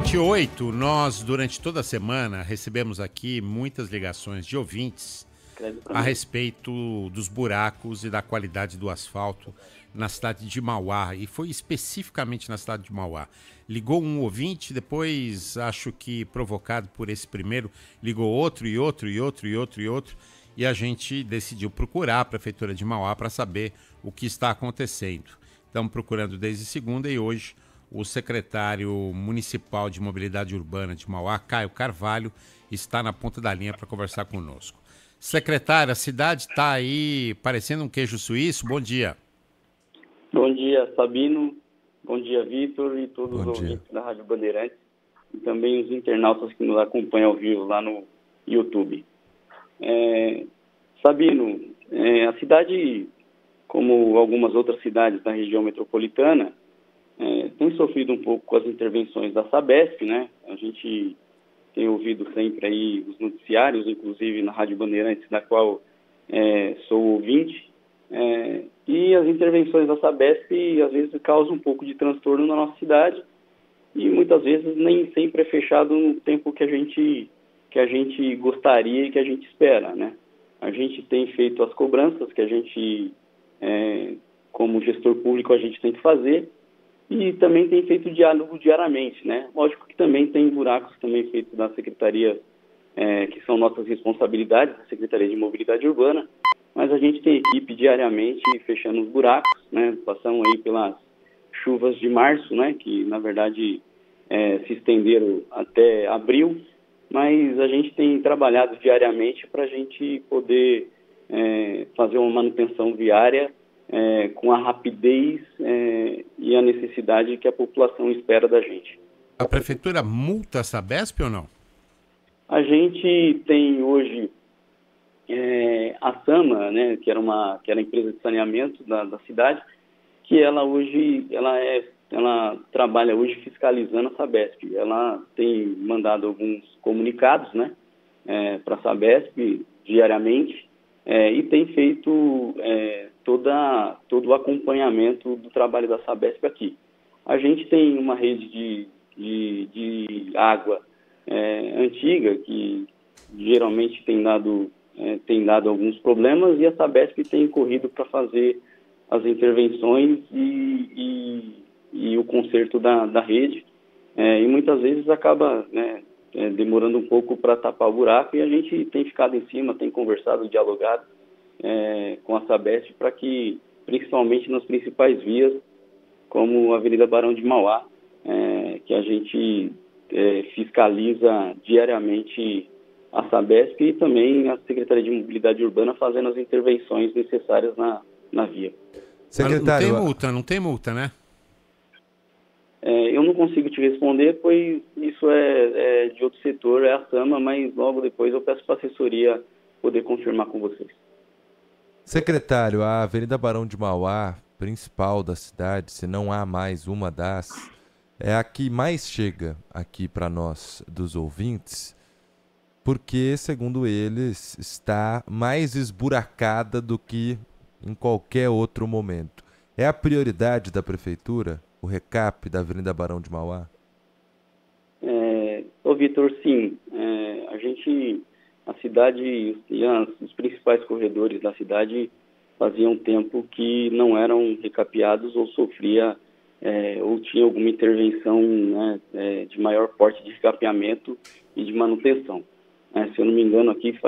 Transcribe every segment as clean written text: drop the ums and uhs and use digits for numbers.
7h28, nós durante toda a semana recebemos aqui muitas ligações de ouvintes a respeito dos buracos e da qualidade do asfalto na cidade de Mauá, e foi especificamente na cidade de Mauá. Ligou um ouvinte, depois acho que provocado por esse primeiro, ligou outro e outro e outro e outro e outro, e a gente decidiu procurar a Prefeitura de Mauá para saber o que está acontecendo. Estamos procurando desde segunda e hoje o secretário municipal de mobilidade urbana de Mauá, Caio Carvalho, está na ponta da linha para conversar conosco. Secretário, a cidade está aí parecendo um queijo suíço. Bom dia. Bom dia, Sabino. Bom dia, Vitor e todos os ouvintes da Rádio Bandeirantes e também os internautas que nos acompanham ao vivo lá no YouTube. Sabino, a cidade, como algumas outras cidades da região metropolitana, tem sofrido um pouco com as intervenções da Sabesp, né? A gente tem ouvido sempre aí os noticiários, inclusive na Rádio Bandeirantes, da qual sou ouvinte, e as intervenções da Sabesp às vezes causam um pouco de transtorno na nossa cidade e muitas vezes nem sempre é fechado no tempo que a gente gostaria e que a gente espera, né? A gente tem feito as cobranças que a gente, como gestor público, a gente tem que fazer, e também tem feito diálogo diariamente, né? Lógico que também tem buracos também feitos da Secretaria, que são nossas responsabilidades, da Secretaria de Mobilidade Urbana, mas a gente tem equipe diariamente fechando os buracos, né? Passamos aí pelas chuvas de março, né? Que, na verdade, se estenderam até abril, mas a gente tem trabalhado diariamente para a gente poder fazer uma manutenção viária com a rapidez e a necessidade que a população espera da gente. A Prefeitura multa a Sabesp ou não? A gente tem hoje a SAMA, né, que era a empresa de saneamento da cidade, que ela trabalha hoje fiscalizando a Sabesp. Ela tem mandado alguns comunicados, né, para a Sabesp diariamente, e tem feito todo o acompanhamento do trabalho da Sabesp aqui. A gente tem uma rede de água antiga, que geralmente tem dado alguns problemas, e a Sabesp tem corrido para fazer as intervenções e o conserto da rede, e muitas vezes acaba demorando um pouco para tapar o buraco, e a gente tem ficado em cima, tem conversado, dialogado com a Sabesp para que, principalmente nas principais vias, como a Avenida Barão de Mauá, que a gente fiscaliza diariamente a Sabesp e também a Secretaria de Mobilidade Urbana fazendo as intervenções necessárias na via. Secretário, não tem multa, né? Eu não consigo te responder, pois isso é de outro setor, é a SAMA, mas logo depois eu peço para a assessoria poder confirmar com vocês. Secretário, a Avenida Barão de Mauá, principal da cidade, se não há mais uma das, é a que mais chega aqui para nós, dos ouvintes, porque, segundo eles, está mais esburacada do que em qualquer outro momento. É a prioridade da Prefeitura, o recap da Avenida Barão de Mauá? Vitor, sim. A cidade e os principais corredores da cidade faziam tempo que não eram recapeados ou sofria ou tinha alguma intervenção, né, de maior porte de recapeamento e de manutenção. Se eu não me engano, aqui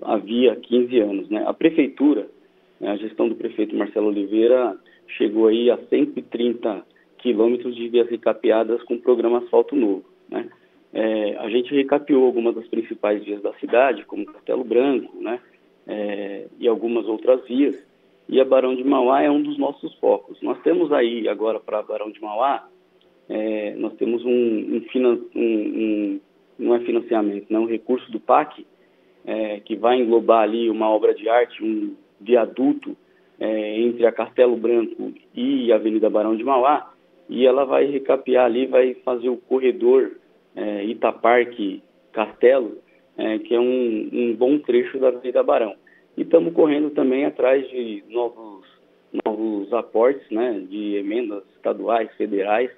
havia 15 anos. Né? A Prefeitura, a gestão do prefeito Marcelo Oliveira, chegou aí a 130 quilômetros de vias recapeadas com o programa Asfalto Novo. Né? A gente recapeou algumas das principais vias da cidade, como Castelo Branco, né? E algumas outras vias, e a Barão de Mauá é um dos nossos focos. Nós temos aí, agora, para Barão de Mauá, nós temos não é financiamento, não, um recurso do PAC, que vai englobar ali uma obra de arte, um viaduto entre a Castelo Branco e a Avenida Barão de Mauá, e ela vai recapear ali, vai fazer o corredor Itaparque Castelo, que é um bom trecho da Avenida Barão. E estamos correndo também atrás de novos aportes, né, de emendas estaduais, federais,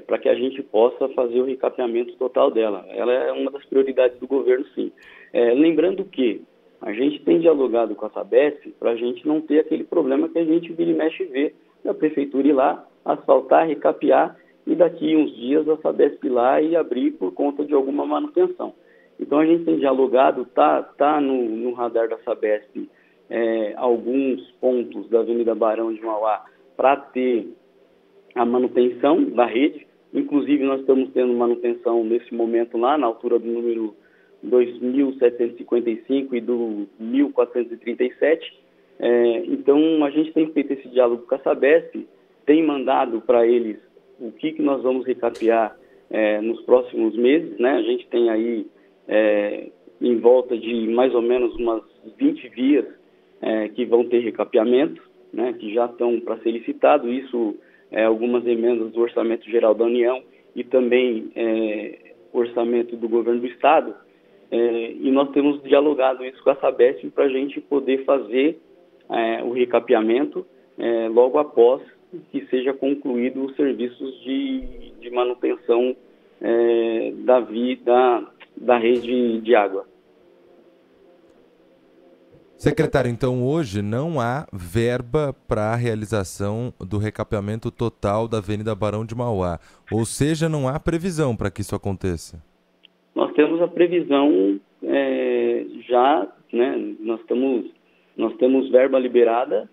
para que a gente possa fazer o recapeamento total dela. Ela é uma das prioridades do governo, sim. Lembrando que a gente tem dialogado com a Sabesp para a gente não ter aquele problema que a gente vira e mexe vê da prefeitura ir lá, asfaltar, recapear e daqui uns dias a Sabesp ir lá e abrir por conta de alguma manutenção. Então a gente tem dialogado, tá no radar da Sabesp alguns pontos da Avenida Barão de Mauá para ter a manutenção da rede. Inclusive nós estamos tendo manutenção nesse momento lá na altura do número 2.755 e do 1.437. Então, a gente tem feito esse diálogo com a Sabesp, tem mandado para eles o que nós vamos recapear nos próximos meses, né? A gente tem aí em volta de mais ou menos umas 20 vias que vão ter recapeamento, né? Que já estão para ser licitado, isso algumas emendas do Orçamento Geral da União e também orçamento do Governo do Estado. E nós temos dialogado isso com a Sabesp para a gente poder fazer o recapeamento logo após que seja concluído os serviços de manutenção da rede de água. Secretário, então hoje não há verba para a realização do recapeamento total da Avenida Barão de Mauá, ou seja, não há previsão para que isso aconteça? Nós temos a previsão já, né? Nós temos verba liberada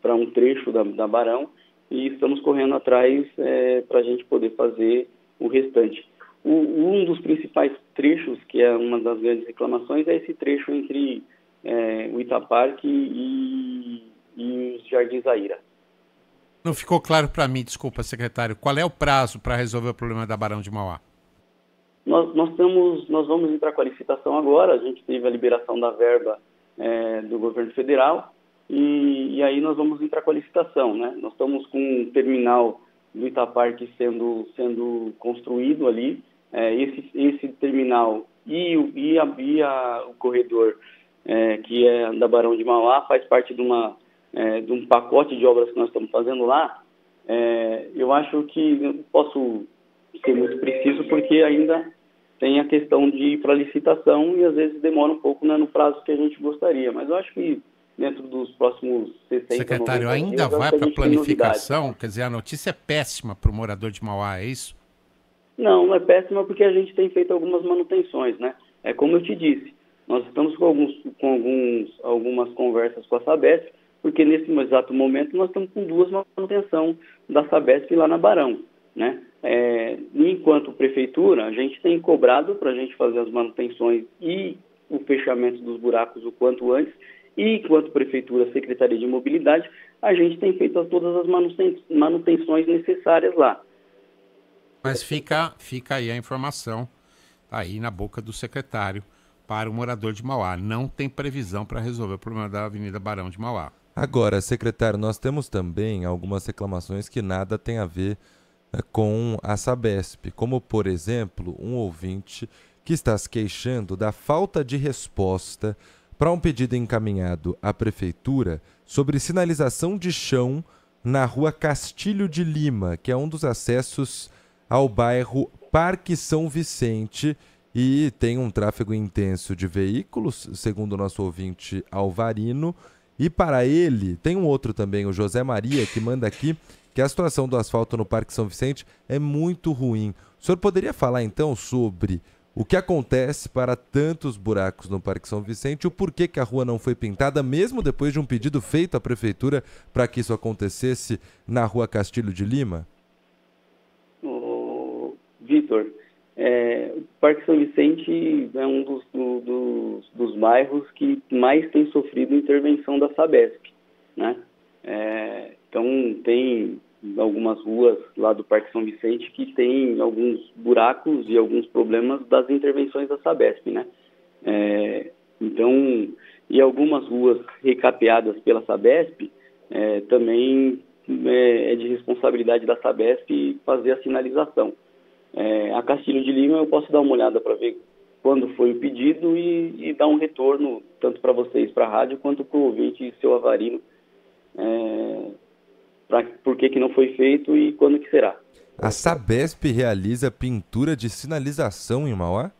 para um trecho da Barão e estamos correndo atrás para a gente poder fazer o restante. Um dos principais trechos, que é uma das grandes reclamações, é esse trecho entre o Itaparque e os Jardins Aíra. Não ficou claro para mim, desculpa, secretário, qual é o prazo para resolver o problema da Barão de Mauá? Nós vamos entrar com a licitação agora, a gente teve a liberação da verba do governo federal e aí nós vamos entrar com a licitação, né? Nós estamos com um terminal do Itaparque sendo construído ali, esse terminal e o corredor que é da Barão de Mauá faz parte de um pacote de obras que nós estamos fazendo lá. Eu acho que eu posso ser muito preciso porque ainda tem a questão de ir para a licitação e às vezes demora um pouco, né, no prazo que a gente gostaria, mas eu acho que dentro dos próximos 60, secretário, 90 ainda dias, vai para a planificação? Quer dizer, a notícia é péssima para o morador de Mauá, é isso? Não é péssima porque a gente tem feito algumas manutenções, né? Como eu te disse, nós estamos com algumas conversas com a Sabesp, porque nesse exato momento nós estamos com 2 manutenções da Sabesp lá na Barão, né? Enquanto prefeitura, a gente tem cobrado para a gente fazer as manutenções e o fechamento dos buracos o quanto antes, e enquanto prefeitura, Secretaria de Mobilidade, a gente tem feito todas as manutenções necessárias lá. Mas fica aí a informação, aí na boca do secretário, para o morador de Mauá. Não tem previsão para resolver o problema da Avenida Barão de Mauá. Agora, secretário, nós temos também algumas reclamações que nada tem a ver com a Sabesp, como, por exemplo, um ouvinte que está se queixando da falta de resposta para um pedido encaminhado à Prefeitura sobre sinalização de chão na rua Castilho de Lima, que é um dos acessos ao bairro Parque São Vicente, e tem um tráfego intenso de veículos, segundo o nosso ouvinte Alvarino. E para ele, tem um outro também, o José Maria, que manda aqui que a situação do asfalto no Parque São Vicente é muito ruim. O senhor poderia falar então sobre o que acontece para tantos buracos no Parque São Vicente e o porquê que a rua não foi pintada, mesmo depois de um pedido feito à Prefeitura para que isso acontecesse na rua Castilho de Lima? Vitor, o Parque São Vicente é um dos bairros que mais tem sofrido intervenção da Sabesp, né? Então, tem algumas ruas lá do Parque São Vicente que tem alguns buracos e alguns problemas das intervenções da Sabesp, né? Então, e algumas ruas recapeadas pela Sabesp também é de responsabilidade da Sabesp fazer a sinalização. A Castilho de Lima eu posso dar uma olhada para ver quando foi o pedido e dar um retorno tanto para vocês, para a rádio, quanto para o ouvinte, seu Avarino, por que não foi feito e quando que será. A Sabesp realiza pintura de sinalização em Mauá?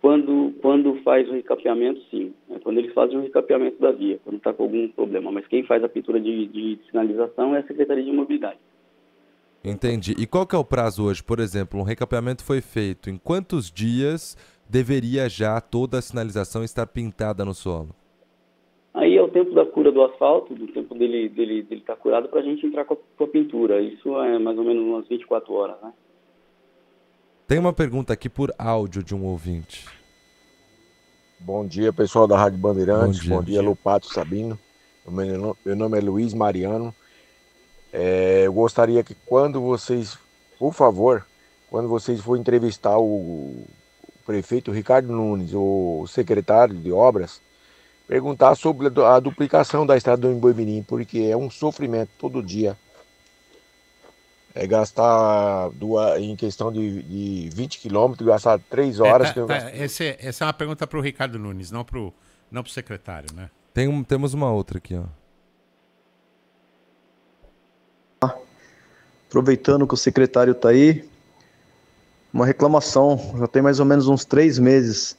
Quando faz o recapeamento, sim. Quando eles fazem o recapeamento da via, quando está com algum problema. Mas quem faz a pintura de sinalização é a Secretaria de Mobilidade. Entendi. E qual que é o prazo hoje? Por exemplo, um recapeamento foi feito. Em quantos dias deveria já toda a sinalização estar pintada no solo? Aí é o tempo da cura do asfalto, do tempo dele estar curado para a gente entrar com a pintura. Isso é mais ou menos umas 24 horas, né? Tem uma pergunta aqui por áudio de um ouvinte. Bom dia, pessoal da Rádio Bandeirantes. Bom dia. Lupato Sabino. Meu nome é Luiz Mariano. Eu gostaria que quando vocês, por favor, quando vocês for entrevistar o prefeito Ricardo Nunes, o secretário de obras, perguntar sobre a duplicação da estrada do Embu-Mirim, porque é um sofrimento todo dia. Gastar em questão de 20 quilômetros, gastar 3 horas. Essa é uma pergunta para o Ricardo Nunes, não para o secretário, né? Temos uma outra aqui, ó. Aproveitando que o secretário está aí, uma reclamação, já tem mais ou menos uns 3 meses,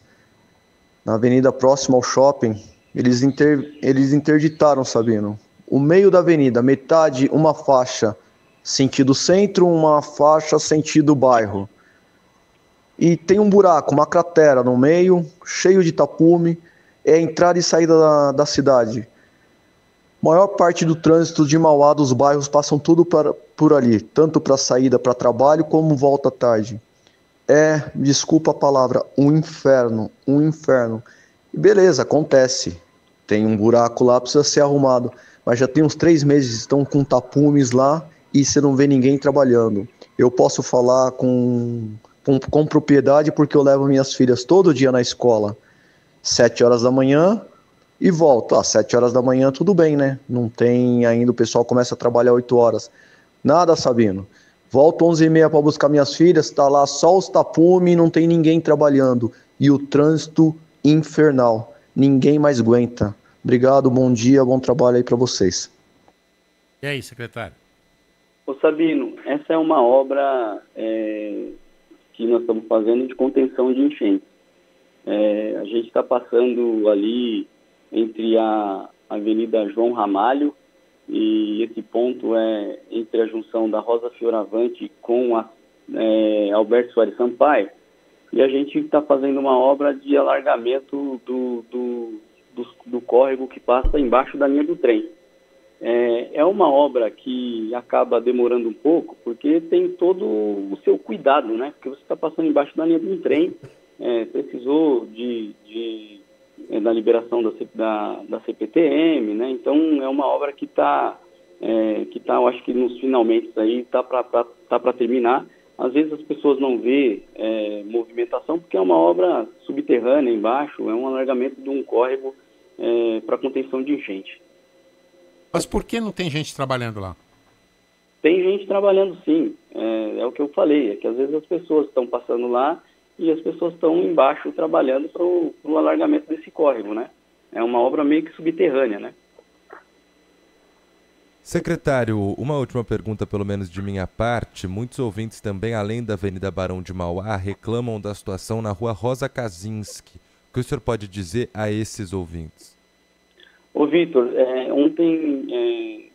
na avenida próxima ao shopping, eles interditaram, Sabino, o meio da avenida, metade uma faixa sentido centro, uma faixa sentido bairro. E tem um buraco, uma cratera no meio, cheio de tapume, é a entrada e saída da cidade. Maior parte do trânsito de Mauá dos bairros passam tudo por ali, tanto para saída para trabalho como volta à tarde. Desculpa a palavra, um inferno. E beleza, acontece. Tem um buraco lá, precisa ser arrumado. Mas já tem uns 3 meses, estão com tapumes lá e você não vê ninguém trabalhando. Eu posso falar com propriedade porque eu levo minhas filhas todo dia na escola, 7 horas da manhã, e volto. 7 horas da manhã tudo bem, né? Não tem ainda, o pessoal começa a trabalhar 8 horas. Nada, Sabino. Volto 11h30 para buscar minhas filhas, tá lá só os tapumes, não tem ninguém trabalhando. E o trânsito infernal. Ninguém mais aguenta. Obrigado, bom dia, bom trabalho aí para vocês. E aí, secretário? Ô Sabino, essa é uma obra que nós estamos fazendo de contenção de enchentes. A gente está passando ali entre a Avenida João Ramalho e esse ponto é entre a junção da Rosa Fioravante com a Alberto Soares Sampaio, e a gente está fazendo uma obra de alargamento do córrego que passa embaixo da linha do trem. É uma obra que acaba demorando um pouco, porque tem todo o seu cuidado, né? Porque você está passando embaixo da linha do trem, precisou da liberação da CPTM, né? Então é uma obra que está, eu acho que nos finalmente aí está para terminar. Às vezes as pessoas não vê movimentação porque é uma obra subterrânea embaixo, é um alargamento de um córrego para contenção de enchente. Mas por que não tem gente trabalhando lá? Tem gente trabalhando, sim. É o que eu falei, é que às vezes as pessoas estão passando lá e as pessoas estão embaixo trabalhando para o alargamento desse córrego, né? É uma obra meio que subterrânea, né? Secretário, uma última pergunta, pelo menos de minha parte. Muitos ouvintes também, além da Avenida Barão de Mauá, reclamam da situação na Rua Rosa Kaczynski. O que o senhor pode dizer a esses ouvintes? Ô, Vitor, ontem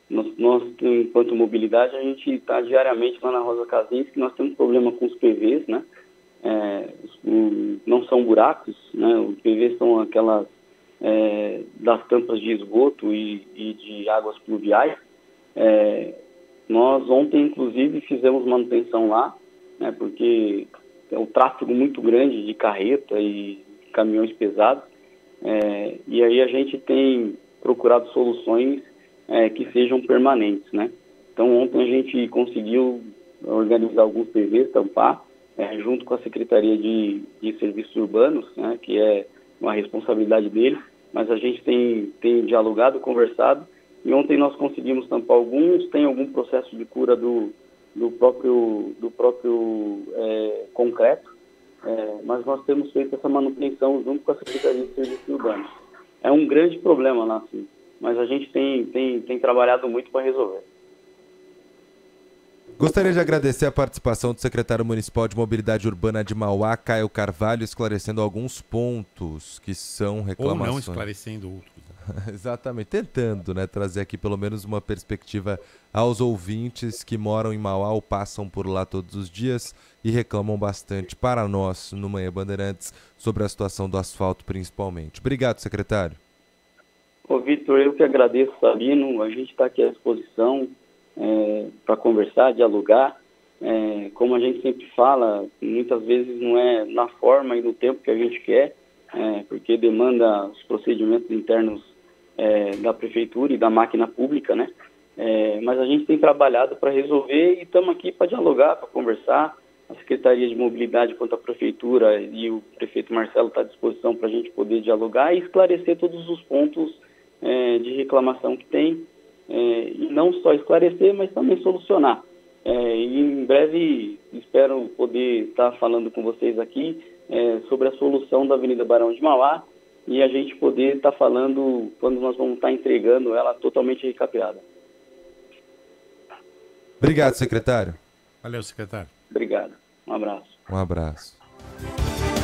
nós, enquanto mobilidade, a gente está diariamente lá na Rosa Kaczynski, nós temos problema com os PVs, né? Não são buracos, né? Os PVs são aquelas das tampas de esgoto e de águas pluviais. Nós ontem, inclusive, fizemos manutenção lá, né? Porque é um tráfego muito grande de carreta e caminhões pesados. E aí a gente tem procurado soluções que sejam permanentes, né? Então ontem a gente conseguiu organizar alguns PVs, tampar, junto com a Secretaria de Serviços Urbanos, né, que é uma responsabilidade deles, mas a gente tem dialogado, conversado, e ontem nós conseguimos tampar alguns, tem algum processo de cura do próprio concreto, mas nós temos feito essa manutenção junto com a Secretaria de Serviços Urbanos. É um grande problema lá, sim, mas a gente tem trabalhado muito para resolver. Gostaria de agradecer a participação do secretário municipal de Mobilidade Urbana de Mauá, Caio Carvalho, esclarecendo alguns pontos que são reclamações. Ou não esclarecendo outros. Exatamente, tentando, né, trazer aqui pelo menos uma perspectiva aos ouvintes que moram em Mauá ou passam por lá todos os dias e reclamam bastante para nós, no Manhã Bandeirantes, sobre a situação do asfalto principalmente. Obrigado, secretário. Ô, Vitor, eu que agradeço, Sabino. A gente está aqui à disposição para conversar, dialogar. Como a gente sempre fala, muitas vezes não é na forma e no tempo que a gente quer, porque demanda os procedimentos internos da prefeitura e da máquina pública, né? Mas a gente tem trabalhado para resolver e estamos aqui para dialogar, para conversar. A Secretaria de Mobilidade quanto à Prefeitura e o prefeito Marcelo está à disposição para a gente poder dialogar e esclarecer todos os pontos de reclamação que tem, e não só esclarecer, mas também solucionar. E em breve espero poder estar falando com vocês aqui sobre a solução da Avenida Barão de Mauá e a gente poder estar falando quando nós vamos estar entregando ela totalmente recapeada. Obrigado, secretário. Valeu, secretário. Obrigado. Um abraço. Um abraço.